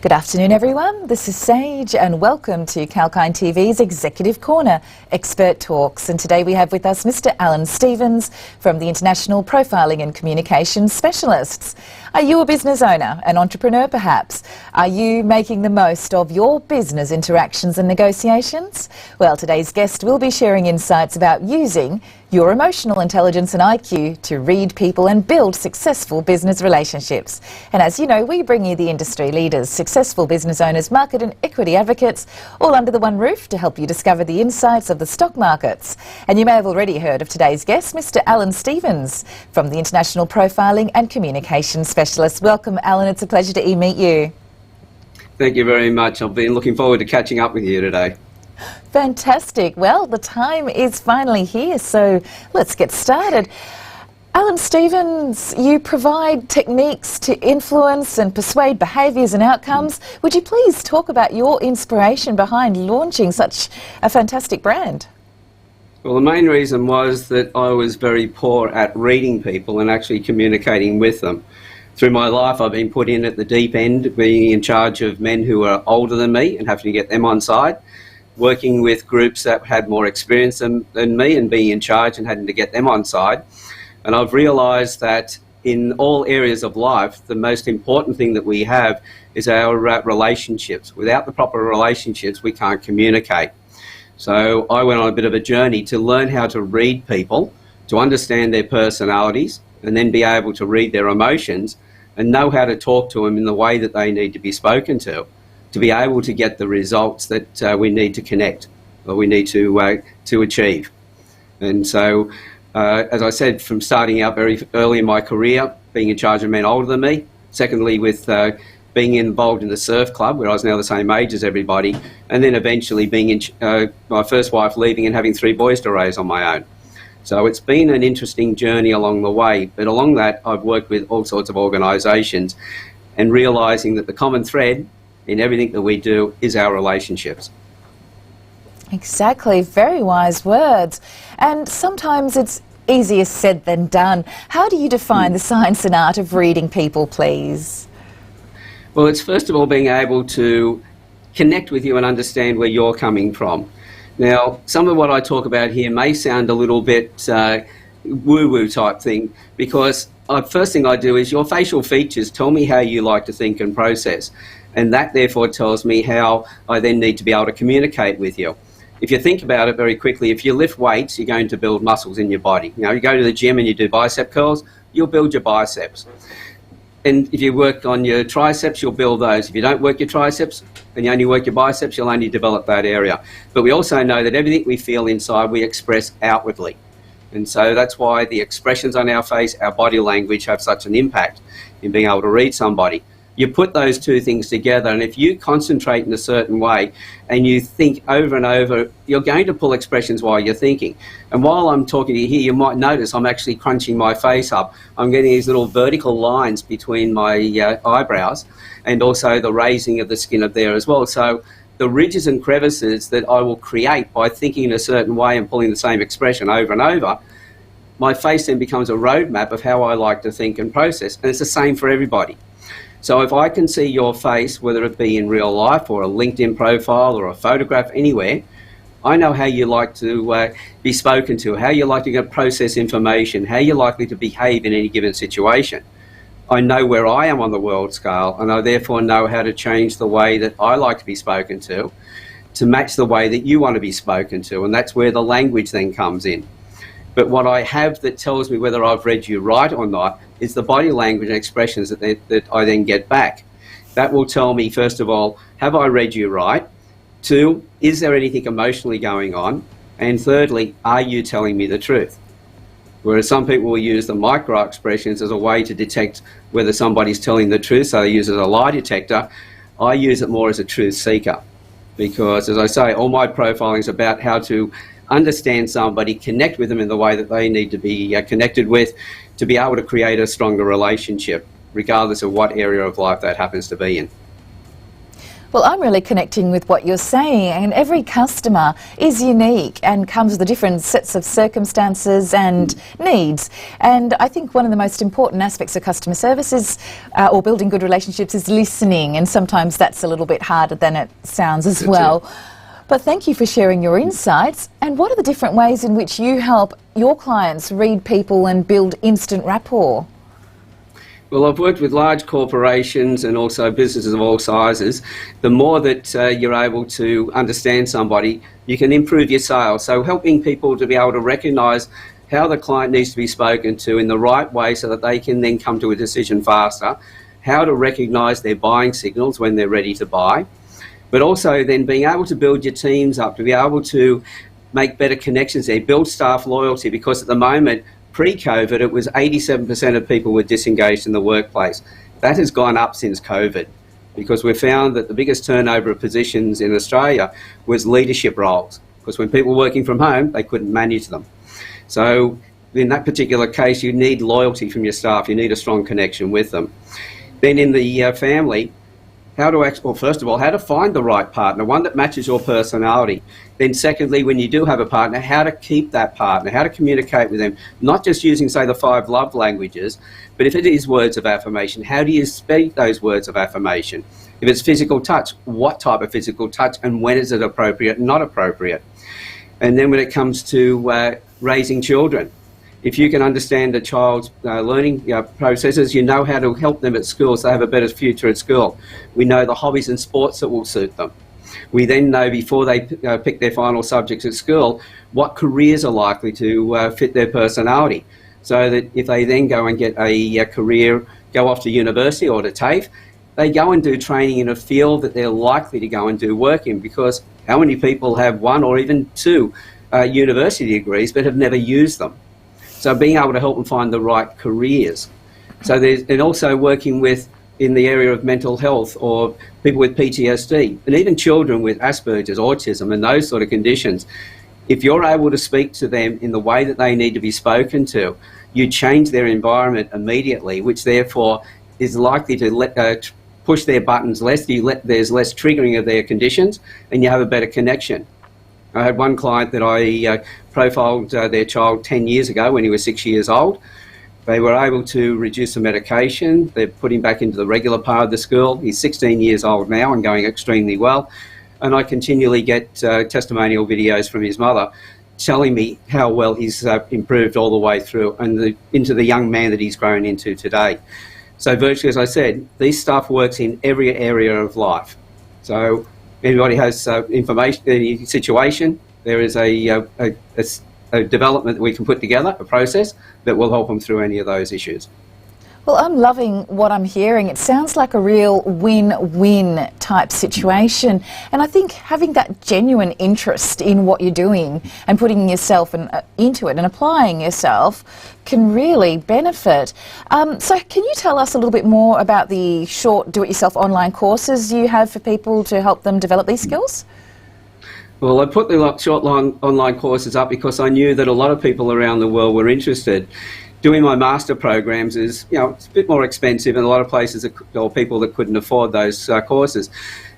Good afternoon, everyone. This is Sage, and welcome to 𝐾𝐤𝐴N TV's Executive Corner, Expert Talks. And today we have with us Mr. Alan Stevens from the International Profiling and Communication Specialists. Are you a business owner, an entrepreneur perhaps? Are you making the most of your business interactions and negotiations? Well, today's guest will be sharing insights about using your emotional intelligence and IQ to read people and build successful business relationships. And as you know, we bring you the industry leaders, successful business owners, market and equity advocates, all under the one roof to help you discover the insights of the stock markets. And you may have already heard of today's guest, Mr. Alan Stevens from the International Profiling and Communication Specialists. Welcome, Alan. It's a pleasure to meet you. Thank you very much. I've been looking forward to catching up with you today. Fantastic. Well, the time is finally here, so let's get started. Alan Stevens, you provide techniques to influence and persuade behaviours and outcomes. Would you please talk about your inspiration behind launching such a fantastic brand? Well, the main reason was that I was very poor at reading people and actually communicating with them. Through my life, I've been put in at the deep end, being in charge of men who are older than me and having to get them on side, working with groups that had more experience than me and being in charge and having to get them on side. And I've realised that in all areas of life, the most important thing that we have is our relationships. Without the proper relationships, we can't communicate. So I went on a bit of a journey to learn how to read people, to understand their personalities, and then be able to read their emotions and know how to talk to them in the way that they need to be spoken to be able to get the results that we need to connect, or we need to achieve. And so, as I said, from starting out very early in my career, being in charge of men older than me, secondly with being involved in the surf club, where I was now the same age as everybody, and then eventually being in my first wife leaving and having 3 boys to raise on my own. So it's been an interesting journey along the way, but along that I've worked with all sorts of organisations and realising that the common thread in everything that we do is our relationships. Exactly, very wise words. And sometimes it's easier said than done. How do you define the science and art of reading people, please? Well, it's first of all being able to connect with you and understand where you're coming from. Now, some of what I talk about here may sound a little bit woo-woo type thing, because first thing I do is your facial features tell me how you like to think and process. And that therefore tells me how I then need to be able to communicate with you. If you think about it very quickly, if you lift weights, you're going to build muscles in your body. You know, you go to the gym and you do bicep curls, you'll build your biceps. And if you work on your triceps, you'll build those. If you don't work your triceps and you only work your biceps, you'll only develop that area. But we also know that everything we feel inside, we express outwardly. And so that's why the expressions on our face, our body language have such an impact in being able to read somebody. You put those two things together, and if you concentrate in a certain way and you think over and over, you're going to pull expressions while you're thinking. And while I'm talking to you here, you might notice I'm actually crunching my face up. I'm getting these little vertical lines between my eyebrows, and also the raising of the skin up there as well. So the ridges and crevices that I will create by thinking in a certain way and pulling the same expression over and over, my face then becomes a roadmap of how I like to think and process. And it's the same for everybody. So if I can see your face, whether it be in real life or a LinkedIn profile or a photograph anywhere, I know how you like to be spoken to, how you like to process information, how you're likely to behave in any given situation. I know where I am on the world scale, and I therefore know how to change the way that I like to be spoken to match the way that you want to be spoken to, and that's where the language then comes in. But what I have that tells me whether I've read you right or not is the body language and expressions that I then get back. That will tell me, first of all, have I read you right? 2, is there anything emotionally going on? And thirdly, are you telling me the truth? Whereas some people will use the micro expressions as a way to detect whether somebody's telling the truth, so they use it as a lie detector. I use it more as a truth seeker, because, as I say, all my profiling is about how to understand somebody, connect with them in the way that they need to be connected with, to be able to create a stronger relationship, regardless of what area of life that happens to be in. Well, I'm really connecting with what you're saying, and every customer is unique and comes with different sets of circumstances and needs. And I think one of the most important aspects of customer service is, or building good relationships, is listening, and sometimes that's a little bit harder than it sounds as well. But thank you for sharing your insights. And what are the different ways in which you help your clients read people and build instant rapport? Well, I've worked with large corporations and also businesses of all sizes. The more that you're able to understand somebody, you can improve your sales. So helping people to be able to recognise how the client needs to be spoken to in the right way so that they can then come to a decision faster, how to recognise their buying signals when they're ready to buy, but also then being able to build your teams up, to be able to make better connections there, build staff loyalty, because at the moment, pre-COVID, it was 87% of people were disengaged in the workplace. That has gone up since COVID, because we found that the biggest turnover of positions in Australia was leadership roles, because when people were working from home, they couldn't manage them. So in that particular case, you need loyalty from your staff, you need a strong connection with them. Then in the family, first of all, how to find the right partner, one that matches your personality. Then secondly, when you do have a partner, how to keep that partner, how to communicate with them, not just using, say, the 5 love languages, but if it is words of affirmation, how do you speak those words of affirmation? If it's physical touch, what type of physical touch, and when is it appropriate and not appropriate? And then when it comes to raising children, if you can understand a child's learning processes, you know how to help them at school so they have a better future at school. We know the hobbies and sports that will suit them. We then know, before they pick their final subjects at school, what careers are likely to fit their personality. So that if they then go and get a career, go off to university or to TAFE, they go and do training in a field that they're likely to go and do work in, because how many people have 1 or even 2 university degrees but have never used them? So being able to help them find the right careers. So and also working with, in the area of mental health, or people with PTSD, and even children with Asperger's, autism, and those sort of conditions. If you're able to speak to them in the way that they need to be spoken to, you change their environment immediately, which therefore is likely to push their buttons less. There's less triggering of their conditions, and you have a better connection. I had one client that I profiled their child 10 years ago when he was 6 years old. They were able to reduce the medication. They put him back into the regular part of the school. He's 16 years old now and going extremely well. And I continually get testimonial videos from his mother telling me how well he's improved all the way through and into the young man that he's grown into today. So virtually, as I said, this stuff works in every area of life. So anybody has information, any situation, there is a development that we can put together, a process that will help them through any of those issues. Well, I'm loving what I'm hearing. It sounds like a real win-win type situation. And I think having that genuine interest in what you're doing and putting yourself into it and applying yourself can really benefit. So can you tell us a little bit more about the short do-it-yourself online courses you have for people to help them develop these skills? Well, I put the short online courses up because I knew that a lot of people around the world were interested. Doing my master programs is, it's a bit more expensive, and a lot of places or people that couldn't afford those courses.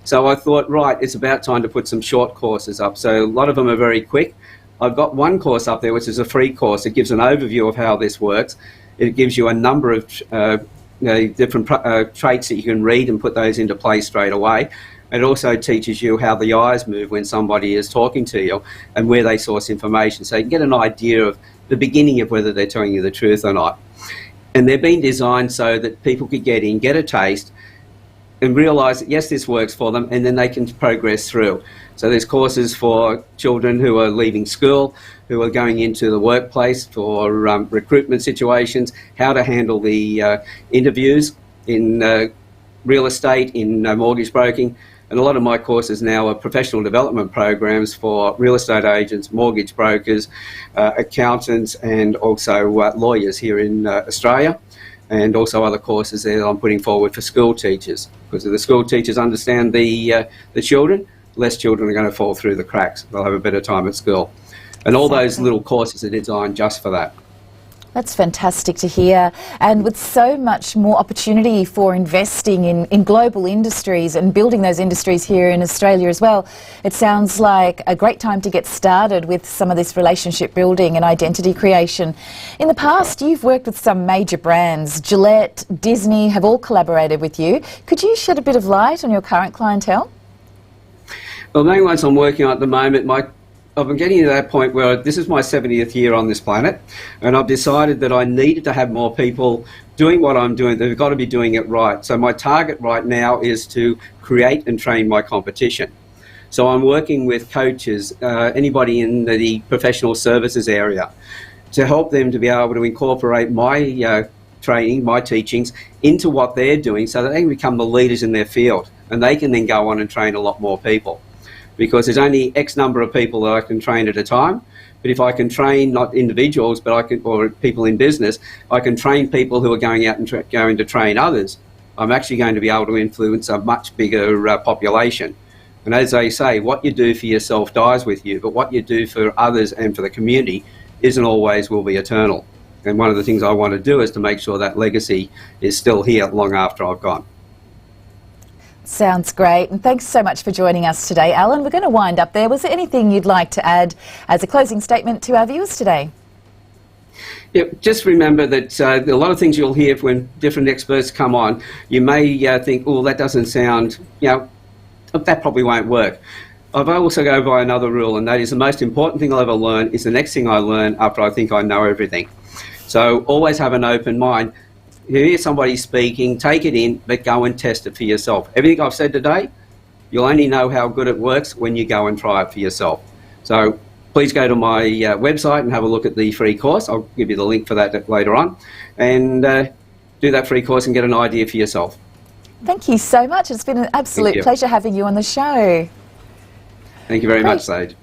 So I thought, right, it's about time to put some short courses up. So a lot of them are very quick. I've got one course up there which is a free course. It gives an overview of how this works. It gives you a number of different traits that you can read and put those into place straight away. It also teaches you how the eyes move when somebody is talking to you and where they source information. So you can get an idea of the beginning of whether they're telling you the truth or not. And they've been designed so that people could get in, get a taste, and realise that yes, this works for them, and then they can progress through. So there's courses for children who are leaving school, who are going into the workplace, for recruitment situations, how to handle the interviews in real estate, in mortgage broking. And a lot of my courses now are professional development programs for real estate agents, mortgage brokers, accountants, and also lawyers here in Australia, and also other courses that I'm putting forward for school teachers. Because if the school teachers understand the children, less children are going to fall through the cracks. They'll have a better time at school. And all those little courses are designed just for that. That's fantastic to hear. And with so much more opportunity for investing in global industries and building those industries here in Australia as well, it sounds like a great time to get started with some of this relationship building and identity creation. In the past, you've worked with some major brands. Gillette, Disney have all collaborated with you. Could you shed a bit of light on your current clientele? Well, the main ones I'm working on at the moment, I've been getting to that point where this is my 70th year on this planet, and I've decided that I needed to have more people doing what I'm doing. They've got to be doing it right. So my target right now is to create and train my competition. So I'm working with coaches, anybody in the professional services area, to help them to be able to incorporate my training, my teachings, into what they're doing so that they can become the leaders in their field, and they can then go on and train a lot more people. Because there's only X number of people that I can train at a time. But if I can train not individuals, but or people in business, I can train people who are going out and going to train others. I'm actually going to be able to influence a much bigger population. And as they say, what you do for yourself dies with you, but what you do for others and for the community isn't always will be eternal. And one of the things I want to do is to make sure that legacy is still here long after I've gone. Sounds great, and thanks so much for joining us today, Alan. We're going to wind up there. Was there anything you'd like to add as a closing statement to our viewers today? Yeah, just remember that a lot of things you'll hear when different experts come on, you may think, oh, that doesn't sound, that probably won't work. I've also go by another rule, and that is the most important thing I'll ever learn is the next thing I learn after I think I know everything. So always have an open mind. You hear somebody speaking, take it in, but go and test it for yourself. Everything I've said today, you'll only know how good it works when you go and try it for yourself. So please go to my website and have a look at the free course. I'll give you the link for that later on. And do that free course and get an idea for yourself. Thank you so much. It's been an absolute pleasure having you on the show. Thank you very much, Sage.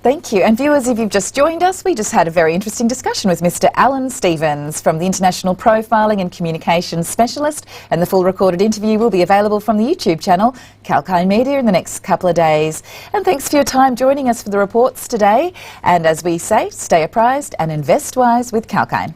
Thank you. And viewers, if you've just joined us, we just had a very interesting discussion with Mr. Alan Stevens from the International Profiling and Communications Specialist, and the full recorded interview will be available from the YouTube channel 𝐾ALKINE Media in the next couple of days. And thanks for your time joining us for the reports today. And as we say, stay apprised and invest wise with 𝐾ALKINE.